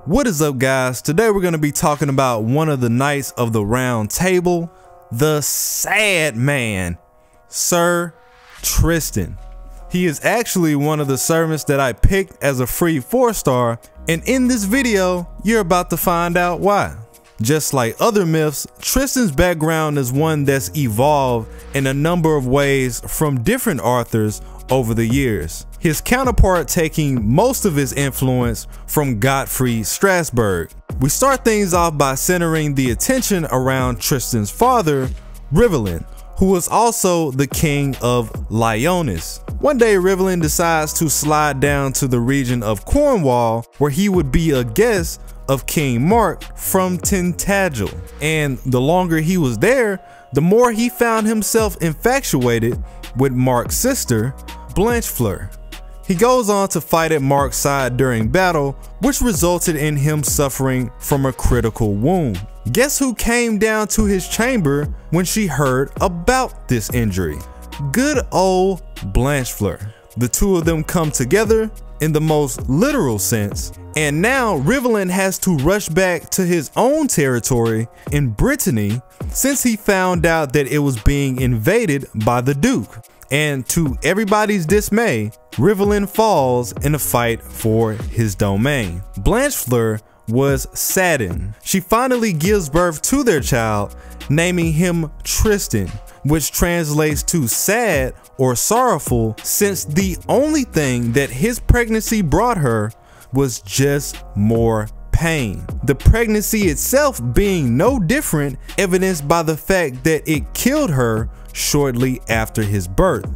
What is up, guys? Today we're going to be talking about one of the knights of the round table, the sad man, Sir Tristan. He is actually one of the servants that I picked as a free 4-star, and in this video you're about to find out why. Just like other myths, Tristan's background is one that's evolved in a number of ways from different authors over the years, his counterpart taking most of his influence from Gottfried Strasbourg. We start things off by centering the attention around Tristan's father, Rivellin, who was also the king of Lyonesse. One day Rivellin decides to slide down to the region of Cornwall, where he would be a guest of King Mark from Tintagel, and the longer he was there, the more he found himself infatuated with Mark's sister, Blanchefleur. He goes on to fight at Mark's side during battle, which resulted in him suffering from a critical wound. Guess who came down to his chamber when she heard about this injury? Good old Blanchefleur. The two of them come together in the most literal sense, and now Rivellin has to rush back to his own territory in Brittany since he found out that it was being invaded by the Duke. And to everybody's dismay, Rivellin falls in a fight for his domain. Blanchefleur was saddened. She finally gives birth to their child, naming him Tristan, which translates to sad or sorrowful, since the only thing that his pregnancy brought her was just more pain. The pregnancy itself being no different, evidenced by the fact that it killed her shortly after his birth.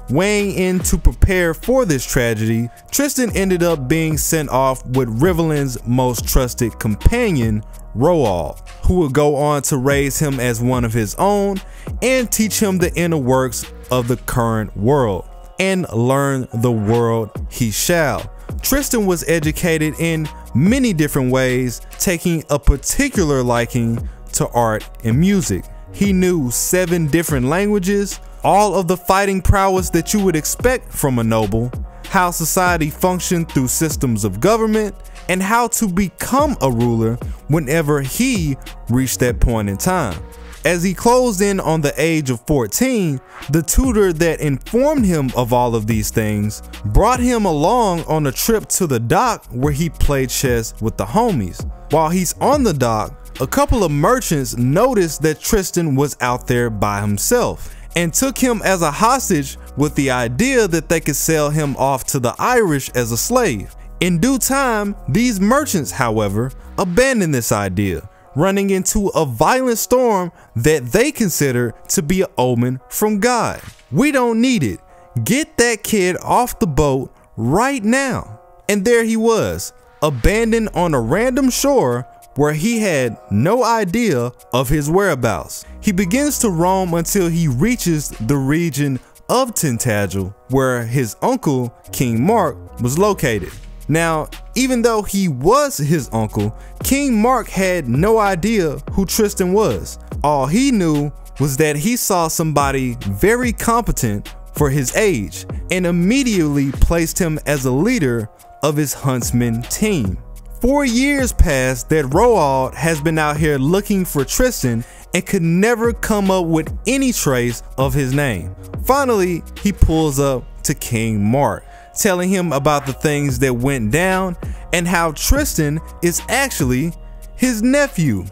Weighing in to prepare for this tragedy, Tristan ended up being sent off with Rivellin's most trusted companion, Roald, who would go on to raise him as one of his own and teach him the inner works of the current world. And learn the world he shall. Tristan was educated in many different ways, taking a particular liking to art and music. He knew 7 different languages, all of the fighting prowess that you would expect from a noble, how society functioned through systems of government, and how to become a ruler whenever he reached that point in time. As he closed in on the age of 14, the tutor that informed him of all of these things brought him along on a trip to the dock where he played chess with the homies. While he's on the dock, a couple of merchants noticed that Tristan was out there by himself and took him as a hostage with the idea that they could sell him off to the Irish as a slave. In due time, these merchants, however, abandoned this idea, running into a violent storm that they consider to be an omen from God. We don't need it. Get that kid off the boat right now. And there he was, abandoned on a random shore where he had no idea of his whereabouts. He begins to roam until he reaches the region of Tintagel, where his uncle, King Mark, was located. Now, even though he was his uncle, King Mark had no idea who Tristan was. All he knew was that he saw somebody very competent for his age and immediately placed him as a leader of his huntsman team. 4 years passed that Roald has been out here looking for Tristan and could never come up with any trace of his name. Finally, he pulls up to King Mark, telling him about the things that went down and how Tristan is actually his nephew.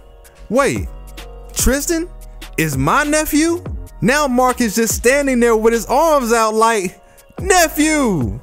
Wait, Tristan is my nephew? Now Mark is just standing there with his arms out like, nephew,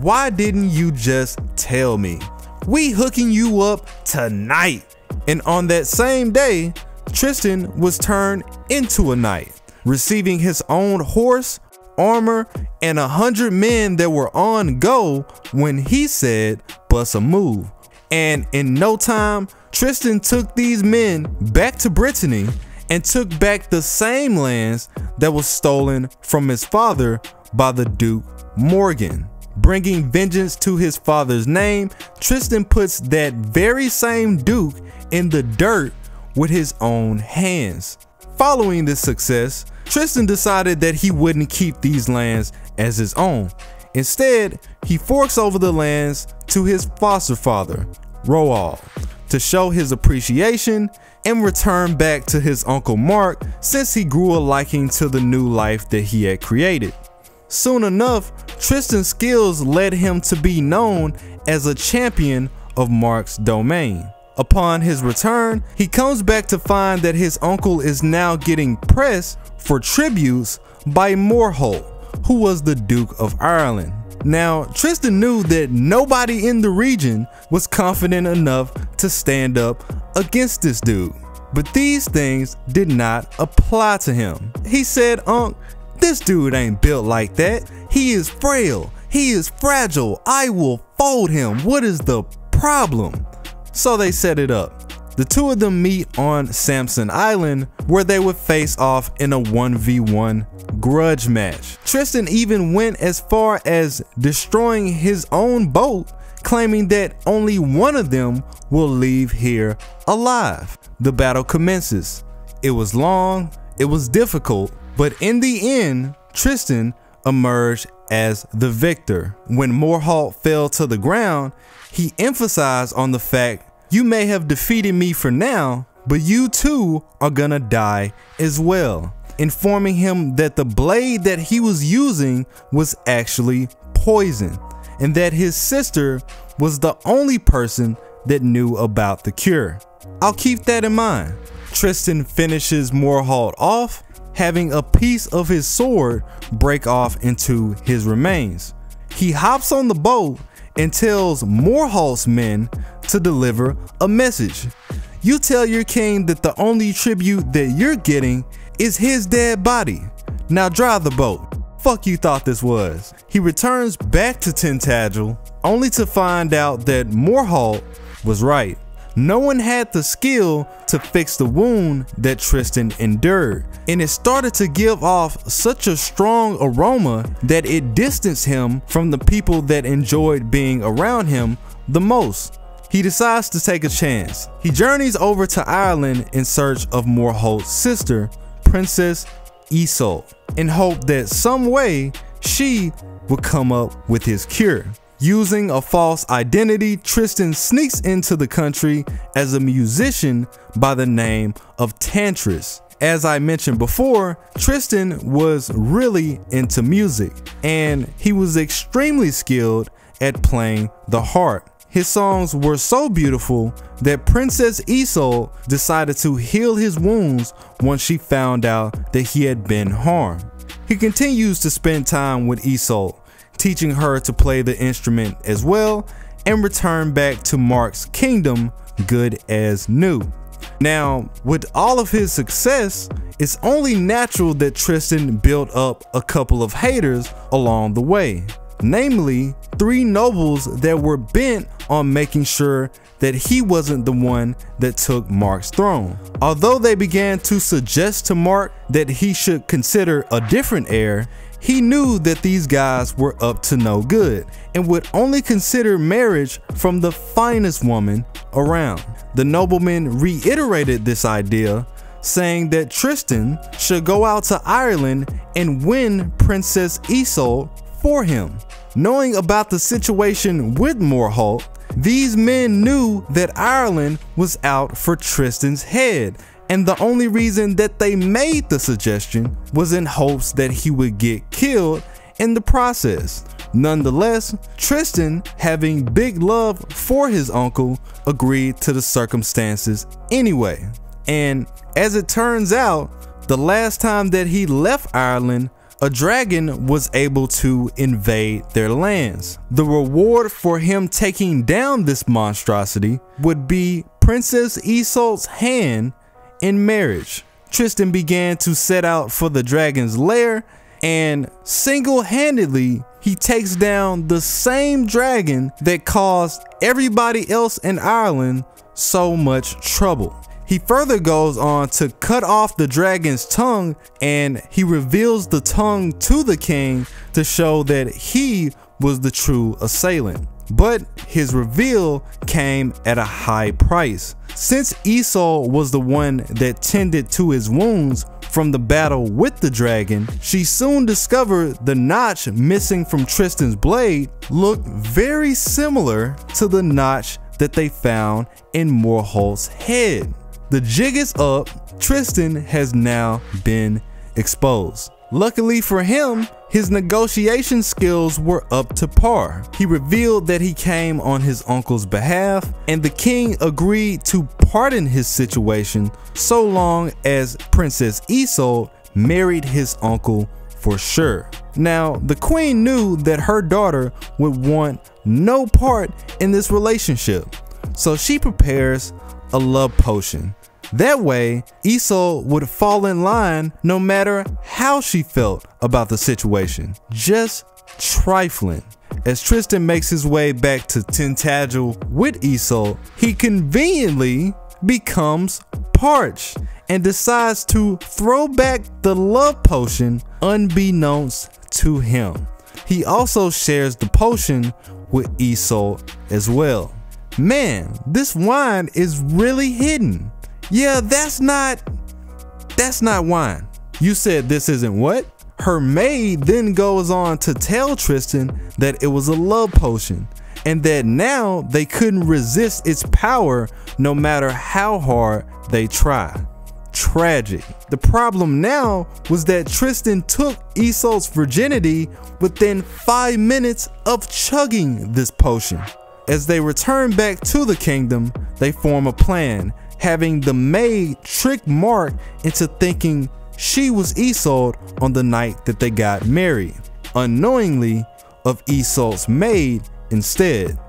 why didn't you just tell me? We hooking you up tonight. And on that same day, Tristan was turned into a knight, receiving his own horse, armor, and 100 men that were on go when he said, bust a move. And in no time, Tristan took these men back to Brittany and took back the same lands that was stolen from his father by the Duke Morgan. Bringing vengeance to his father's name, Tristan puts that very same Duke in the dirt with his own hands. Following this success, Tristan decided that he wouldn't keep these lands as his own. Instead, he forks over the lands to his foster father, Roald. to show his appreciation and return back to his uncle Mark, since he grew a liking to the new life that he had created. Soon enough, Tristan's skills led him to be known as a champion of Mark's domain. Upon his return, he comes back to find that his uncle is now getting pressed for tributes by Morholt, who was the Duke of Ireland. Now, Tristan knew that nobody in the region was confident enough to stand up against this dude, but these things did not apply to him. He said, "Unc, this dude ain't built like that. He is frail. He is fragile. I will fold him. What is the problem?" So they set it up. The two of them meet on Samson Island, where they would face off in a 1v1 grudge match. Tristan even went as far as destroying his own boat, claiming that only one of them will leave here alive. The battle commences. It was long, it was difficult, but in the end, Tristan emerged as the victor. When Morholt fell to the ground, he emphasized on the fact, "You may have defeated me for now, but you too are gonna die as well," informing him that the blade that he was using was actually poison, and that his sister was the only person that knew about the cure. I'll keep that in mind. Tristan finishes Morholt off, having a piece of his sword break off into his remains. He hops on the boat and tells Morholt's men to deliver a message. "You tell your king that the only tribute that you're getting is his dead body. Now drive the boat." Fuck you thought this was? He returns back to Tintagel only to find out that Morholt was right. No one had the skill to fix the wound that Tristan endured, and it started to give off such a strong aroma that it distanced him from the people that enjoyed being around him the most. He decides to take a chance. He journeys over to Ireland in search of Morholt's sister, Princess Isolde, in hope that some way she would come up with his cure. Using a false identity, Tristan sneaks into the country as a musician by the name of Tantris. As I mentioned before, Tristan was really into music, and he was extremely skilled at playing the harp. His songs were so beautiful that Princess Isolde decided to heal his wounds once she found out that he had been harmed. He continues to spend time with Isolde, teaching her to play the instrument as well, and return back to Mark's kingdom good as new. Now, with all of his success, it's only natural that Tristan built up a couple of haters along the way. Namely, 3 nobles that were bent on making sure that he wasn't the one that took Mark's throne. Although they began to suggest to Mark that he should consider a different heir, he knew that these guys were up to no good and would only consider marriage from the finest woman around. The nobleman reiterated this idea, saying that Tristan should go out to Ireland and win Princess Isolde for him. Knowing about the situation with Morholt, these men knew that Ireland was out for Tristan's head, and the only reason that they made the suggestion was in hopes that he would get killed in the process. Nonetheless, Tristan, having big love for his uncle, agreed to the circumstances anyway. And as it turns out, the last time that he left Ireland, a dragon was able to invade their lands. The reward for him taking down this monstrosity would be Princess Isolde's hand in marriage. Tristan began to set out for the dragon's lair, and single-handedly he takes down the same dragon that caused everybody else in Ireland so much trouble. He further goes on to cut off the dragon's tongue, and he reveals the tongue to the king to show that he was the true assailant. But his reveal came at a high price. Since Isolde was the one that tended to his wounds from the battle with the dragon, she soon discovered the notch missing from Tristan's blade looked very similar to the notch that they found in Morholt's head. The jig is up. Tristan has now been exposed. Luckily for him, his negotiation skills were up to par. He revealed that he came on his uncle's behalf, and the king agreed to pardon his situation so long as Princess Isolde married his uncle for sure. Now, the queen knew that her daughter would want no part in this relationship, so she prepares a love potion. That way, Isolde would fall in line no matter how she felt about the situation. Just trifling. As Tristan makes his way back to Tintagel with Isolde, he conveniently becomes parched and decides to throw back the love potion unbeknownst to him. He also shares the potion with Isolde as well. Man, this wine is really hidden. Yeah, that's not wine. You said this isn't what? Her maid then goes on to tell Tristan that it was a love potion and that now they couldn't resist its power no matter how hard they try. Tragic. The problem now was that Tristan took Isolde's virginity within 5 minutes of chugging this potion. As they return back to the kingdom, they form a plan, having the maid trick Mark into thinking she was Isolde on the night that they got married, unknowingly of Isolde's maid instead.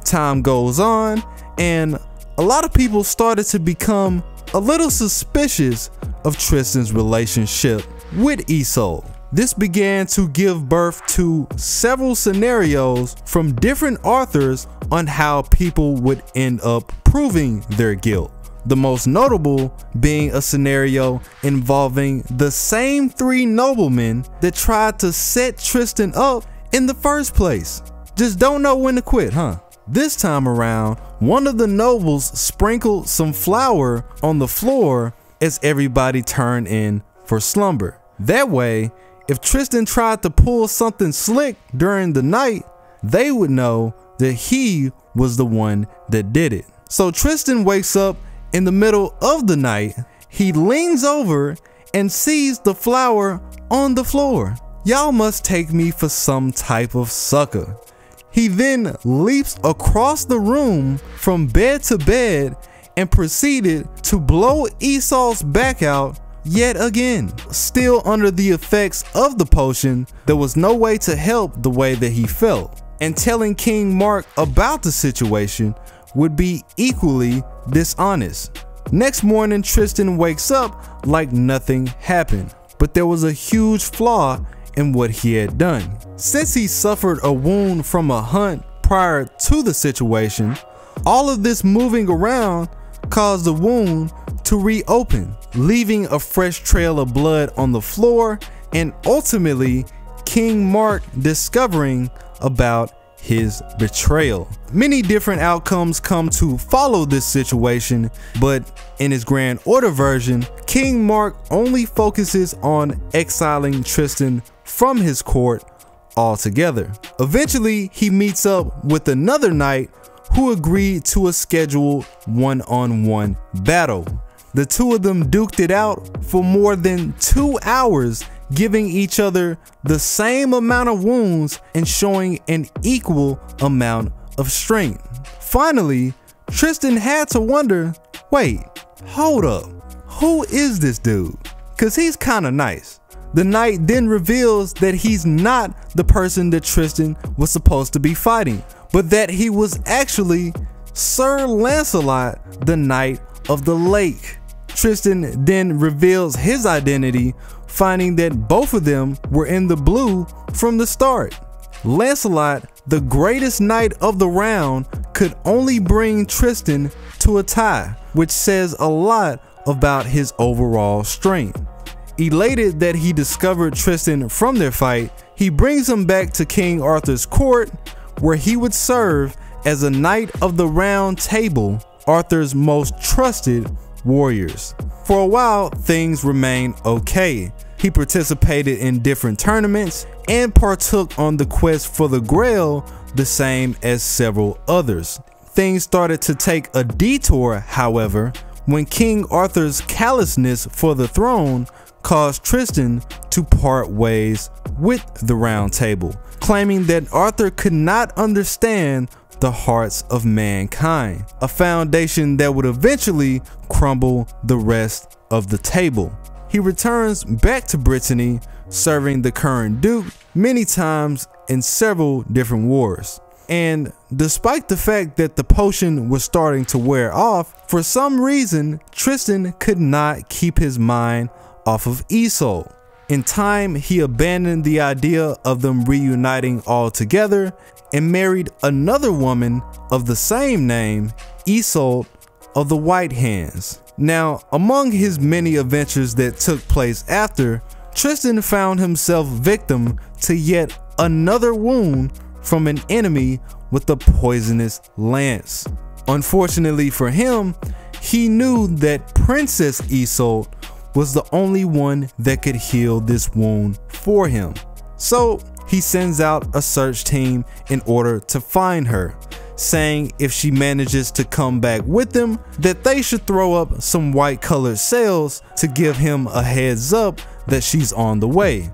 Time goes on, and a lot of people started to become a little suspicious of Tristan's relationship with Isolde. This began to give birth to several scenarios from different authors on how people would end up proving their guilt. The most notable being a scenario involving the same 3 noblemen that tried to set Tristan up in the first place. Just don't know when to quit, huh? This time around, one of the nobles sprinkled some flour on the floor as everybody turned in for slumber. That way, if Tristan tried to pull something slick during the night, they would know that he was the one that did it. So Tristan wakes up in the middle of the night. He leans over and sees the flour on the floor. Y'all must take me for some type of sucker. He then leaps across the room from bed to bed and proceeded to blow Isolde's back out yet again. Still under the effects of the potion, there was no way to help the way that he felt, and telling King Mark about the situation would be equally dishonest. Next morning, Tristan wakes up like nothing happened, but there was a huge flaw in what he had done. Since he suffered a wound from a hunt prior to the situation, all of this moving around caused the wound to reopen, leaving a fresh trail of blood on the floor, and ultimately King Mark discovering about his betrayal. Many different outcomes come to follow this situation, but in his Grand Order version, King Mark only focuses on exiling Tristan from his court altogether. Eventually, he meets up with another knight who agreed to a scheduled one-on-one battle. The two of them duked it out for more than 2 hours, giving each other the same amount of wounds and showing an equal amount of strength. Finally, Tristan had to wonder, wait, hold up, who is this dude? Cause he's kinda nice. The knight then reveals that he's not the person that Tristan was supposed to be fighting, but that he was actually Sir Lancelot, the Knight of the Lake. Tristan then reveals his identity, finding that both of them were in the blue from the start. Lancelot, the greatest knight of the round, could only bring Tristan to a tie, which says a lot about his overall strength. Elated that he discovered Tristan from their fight, he brings him back to King Arthur's court, where he would serve as a Knight of the Round Table, Arthur's most trusted warriors. For a while, things remained okay. He participated in different tournaments and partook on the quest for the Grail, the same as several others. Things started to take a detour, however, when King Arthur's callousness for the throne caused Tristan to part ways with the Round Table, claiming that Arthur could not understand the hearts of mankind, a foundation that would eventually crumble the rest of the table. He returns back to Brittany, serving the current Duke many times in several different wars. And despite the fact that the potion was starting to wear off, for some reason Tristan could not keep his mind off of Isolde. In time, he abandoned the idea of them reuniting all together and married another woman of the same name, Isolde of the White Hands. Now, among his many adventures that took place after, Tristan found himself victim to yet another wound from an enemy with a poisonous lance. Unfortunately for him, he knew that Princess Isolde was the only one that could heal this wound for him. So he sends out a search team in order to find her, saying if she manages to come back with them, that they should throw up some white colored sails to give him a heads up that she's on the way.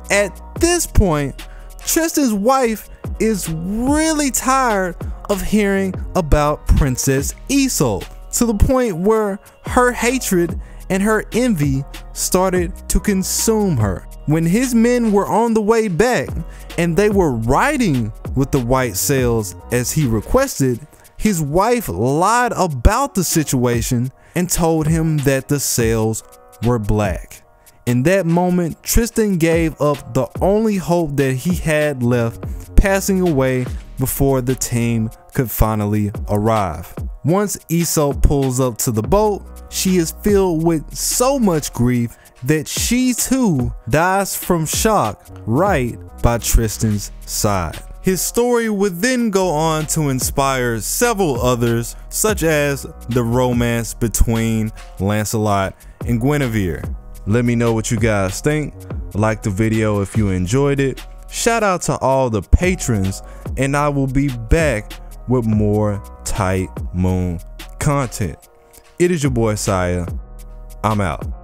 At this point, Tristan's wife is really tired of hearing about Princess Isolde, to the point where her hatred and her envy started to consume her. When his men were on the way back and they were riding with the white sails as he requested, his wife lied about the situation and told him that the sails were black. In that moment, Tristan gave up the only hope that he had left, passing away before the team could finally arrive. Once Isolde pulls up to the boat, she is filled with so much grief that she too dies from shock right by Tristan's side. His story would then go on to inspire several others, such as the romance between Lancelot and Guinevere. Let me know what you guys think. Like the video if you enjoyed it. Shout out to all the patrons, and I will be back with more Tight Moon content. It is your boy Tsiah. I'm out.